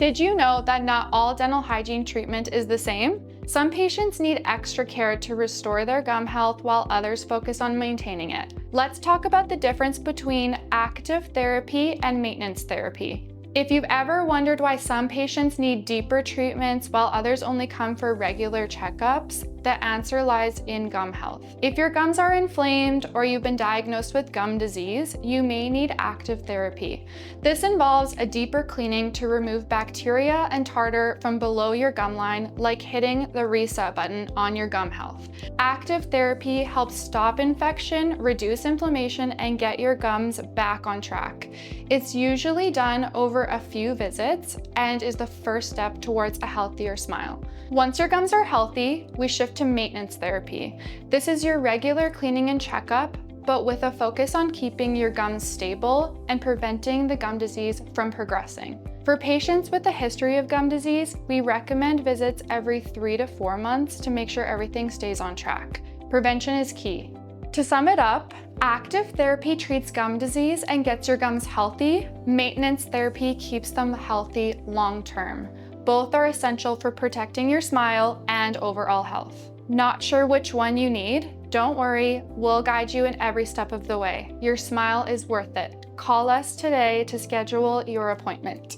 Did you know that not all dental hygiene treatment is the same? Some patients need extra care to restore their gum health while others focus on maintaining it. Let's talk about the difference between active therapy and maintenance therapy. If you've ever wondered why some patients need deeper treatments while others only come for regular checkups, the answer lies in gum health. If your gums are inflamed or you've been diagnosed with gum disease, you may need active therapy. This involves a deeper cleaning to remove bacteria and tartar from below your gum line, like hitting the reset button on your gum health. Active therapy helps stop infection, reduce inflammation, and get your gums back on track. It's usually done over a few visits and is the first step towards a healthier smile. Once your gums are healthy, we shift to maintenance therapy. This is your regular cleaning and checkup, but with a focus on keeping your gums stable and preventing the gum disease from progressing. For patients with a history of gum disease, we recommend visits every 3 to 4 months to make sure everything stays on track. Prevention is key. To sum it up, active therapy treats gum disease and gets your gums healthy. Maintenance therapy keeps them healthy long term. Both are essential for protecting your smile and overall health. Not sure which one you need? Don't worry, we'll guide you in every step of the way. Your smile is worth it. Call us today to schedule your appointment.